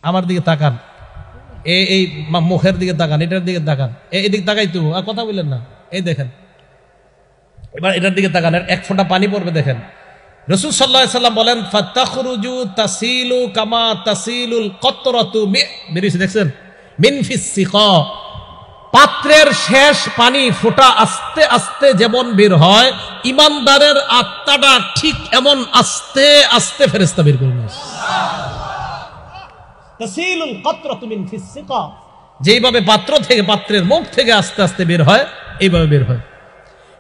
আমার দিকে তাকান, এই মুখের দিকে তাকান, এটার দিকে তাকান, এদিক তাকাই তো আর কথা বললেন না। এই দেখেন, এবার এটার দিকে তাকান, এক ফোঁটা পানি পড়বে দেখেন। রাসূল সাল্লাল্লাহু আলাইহি সাল্লাম বলেন ফাতাখরুজু তাসিলু কামা তাসিলুল কতরাতু বেরিয়েছে দেখছেন মিন ফিস সিকা। পাত্রের শেষ পানি ফোঁটা আস্তে আস্তে যেমন বের হয়, ইমানদারের আত্মাটা ঠিক এমন আস্তে আস্তে ফেরেশতা বের করে নেয়। তাসিলুল কতরাতু মিন ফিস সিকা, যেইভাবে পাত্র থেকে, পাত্রের মুখ থেকে আস্তে আস্তে বের হয়, এইভাবে বের হয়।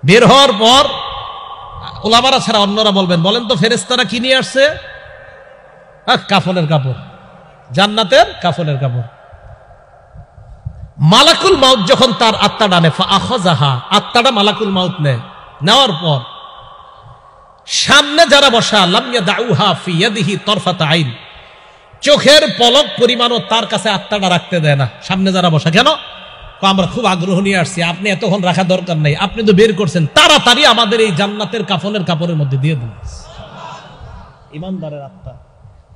বের হওয়ার পর ওলামারা ছাড়া অন্যরা বলবেন, বলেন তো ফেরেশতারা কি নিয়ে আসছে? কাফনের কাপড়, জান্নাতের কাফনের কাপড়। মালাকুল মাউত যখন তার আত্মাটা নেয়, ফাআখাযাহা, আত্মাটা মালাকুল মাউত নেয়। নেওয়ার পর সামনে যারা বসা, লাম ইয়াদাউহা ফি ইয়াদিহি তরফাত আইন, চোখের পলক পরিমাণও তার কাছে আত্মাটা রাখতে দেয় না। সামনে যারা বসা, কেন? আমরা খুব আগ্রহ নিয়ে আসছি, আপনি এতক্ষণ রাখা দরকার নেই, আপনি তো বের করছেন, তাড়াতাড়ি আমাদের এই জান্নাতের কাফনের কাপড়ের মধ্যে দিয়ে দিন। ইমানদারের আত্মা।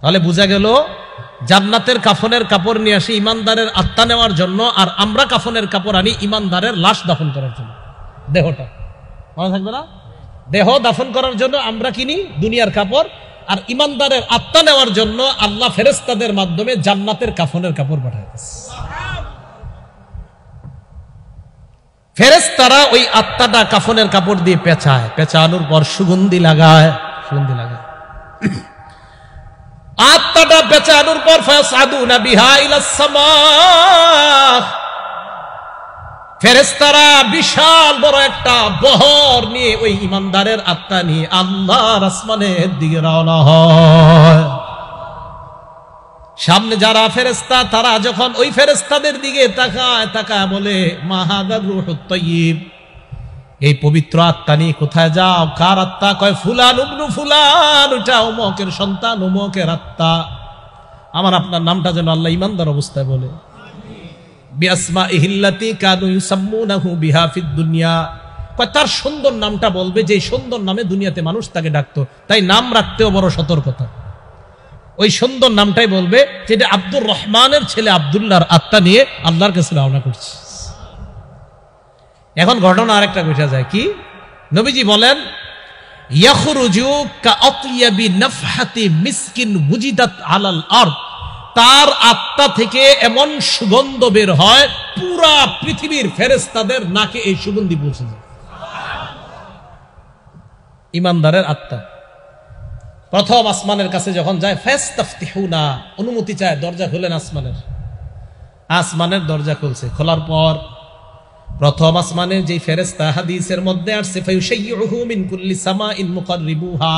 তাহলে বোঝা গেল জান্নাতের কাফনের কাপড় নিয়ে আসি ইমানদারের আত্মা নেওয়ার জন্য, আর আমরা কাফনের কাপড় আনি ইমানদারের লাশ দাফন করার জন্য। দেহটা মনে থাকবে না? দেহ দাফন করার জন্য আমরা কিনি দুনিয়ার কাপড়, আর ইমানদারের আত্মা নেওয়ার জন্য আল্লাহ ফেরেশতাদের মাধ্যমে জান্নাতের কাফনের কাপড় পাঠাইতেছে। ফেরেশতারা ওই আত্মাটা কাফনের কাপড় দিয়ে পেঁচায়, পেঁচানোর পর সুগন্ধি লাগায়, সুগন্ধি লাগায়। আত্মাটা পেঁচানোর পর ফায়াসাদুনা বিহা ইলাস সামা, ফেরেশতারা বিশাল বড় একটা বহর নিয়ে ওই ইমানদারের আত্মা নিয়ে আল্লাহর আসমানের দিকে রওনা হয়। সামনে যারা ফেরেশতা, তারা যখন ওই ফেরেশতাদের দিকে তাকায়, তাকায় বলে মা হাযার রূহুত তাইয়্যিব, এই পবিত্র আত্মা নিয়ে কোথায় যাও? কার আত্মা? কয় ফুলান ইবনু ফুলান, ওটা অমুকের সন্তান, অমুকের আত্মা। আমার আপনার নামটা যেন আল্লাহ ইমানদার অবস্থায় বলে, বিআসমাইহিল্লাতী কানু ইউসাম্মুনাহু বিহা ফিদ দুনিয়া, কয় তার সুন্দর নামটা বলবে, যে সুন্দর নামে দুনিয়াতে মানুষ তাকে ডাকতো, তাই নাম রাখতেও বড় সতর্কতা। ওই সুন্দর নামটাই বলবে, যেটা আব্দুর রহমানের ছেলে আব্দুল্লাহর আত্মা নিয়ে আল্লাহর কাছে রওনা করছে। এখন ঘটনা আরেকটা ঘটে যায়, কি? নবীজি বলেন ইয়াখরুজু কাআতিয়াবি নাফহাতি মিসকিন ওয়াজিদাত আলাল আরদ, তার আত্মা থেকে এমন সুগন্ধ বের হয়, পুরা পৃথিবীর ফেরেশতাদের নাকে এই সুগন্ধি পৌঁছে যায়। ইমানদারের আত্মা প্রথম আসমানের কাছে যখন যায়, ফাস্তাফতিহুনা, অনুমতি চায়, দরজা খুলেন আসমানের। আসমানের দরজা খুলছে, খোলার পর প্রথম আসমানের যে ফেরেশতা হাদিসের মধ্যে আসছে, ফায়ুশাইয়ুহু মিন কুল্লি সামাইন মুকাররিবুহা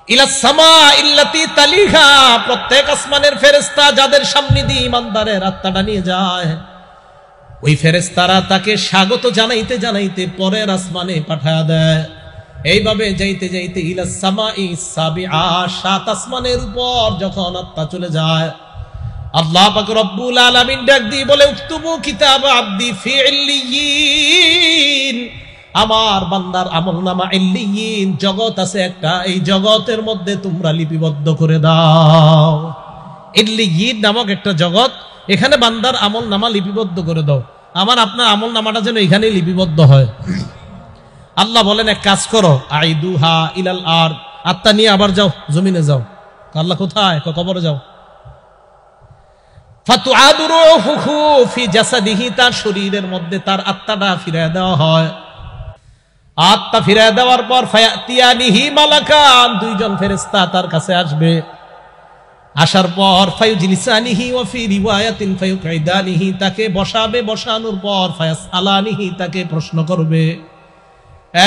ইলা সামাইল্লাতী তালিহা, প্রত্যেক আসমানের ফেরেশতা যাদের সামনে দিয়ে ইমানদারের আত্মাটা নিয়ে যায়, ওই ফেরেশতারা তাকে স্বাগত জানাইতে জানাইতে পরের আসমানে পাঠায়া দেয়। এইভাবে যাইতে যাইতে ইলা সামাই সাবিআ, সাত আসমানের উপর যখন আত্মা চলে যায়, আল্লাহ পাক রব্বুল আলামিন ডাক দিয়ে বলে উকতুবু কিতাব আব্দি ফি ইল্লিয়িন, আমার বান্দার আমলনামা ইল্লিয়িন, জগৎ আছে একটা, এই জগতের মধ্যে তোমরা লিপিবদ্ধ করে দাও। ইল্লিয়িন নামক একটা জগৎ, এখানে বান্দার আমলনামা লিপিবদ্ধ করে দাও। আমার আপনার আমলনামাটা যেন এখানে লিপিবদ্ধ হয়। আল্লাহ বলেন এক কাজ করো, আইদুহা ইলাল আরদ, আত্মা নিয়ে আবার যাও, জমিনে যাও। আল্লাহ কোথায়? কবরে যাও। ফাতুআদু রূহুহু ফি জাসাদিহি, তার শরীরের মধ্যে তার আত্মাটা ফিরিয়ে দেওয়া হয়। আত্মা ফিরিয়ে দেওয়ার পর ফায়াতিয়ানিহি মালাকান, দুইজন ফেরেশতা তার কাছে আসবে। আসার পর ফায়ুজলিসানিহি ওয়া ফি রিওয়ায়াতিন ফায়ুকঈদানিহি, তাকে বসাবে, বসানোর পর ফায়াসআলানিহি, তাকে প্রশ্ন করবে।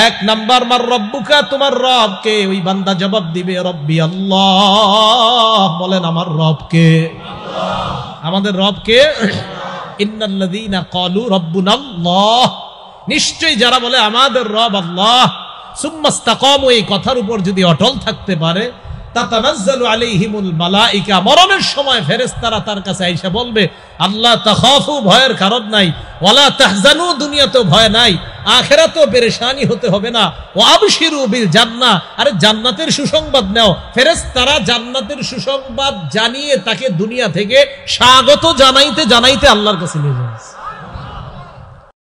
এক নাম্বার, মার রব্বুকা, তোমার রব কে? ওই বান্দা জবাব দিবে রব্বি আল্লাহ, বলেন আমার রব কে? আমাদের রব কে? ইন্নাল্লাযীনা ক্বালু রাব্বুনাল্লাহ, নিশ্চয়ই যারা বলে আমাদের রব আল্লাহ, সুম্মা ইসতাকামু, এই কথার উপর যদি অটল থাকতে পারে, তাতানাজ্জালু আলাইহিমুল মালাইকা, মরণের সময় ফেরেশতারা তার কাছে আইসা বলবে, আল্লাহ তাখাফু, ভয়ের কারণ নাই, ওয়ালা তাহজানু, দুনিয়াতেও ভয় নাই, আখিরাতেও পেরেশানি হতে হবে না, ওয়া আবশিরু বিল জান্নাহ, আরে জান্নাতের সুসংবাদ নাও। ফেরেশতারা জান্নাতের সুসংবাদ জানিয়ে তাকে দুনিয়া থেকে স্বাগত জানাইতে জানাইতে আল্লাহর কাছে নিয়ে যায়।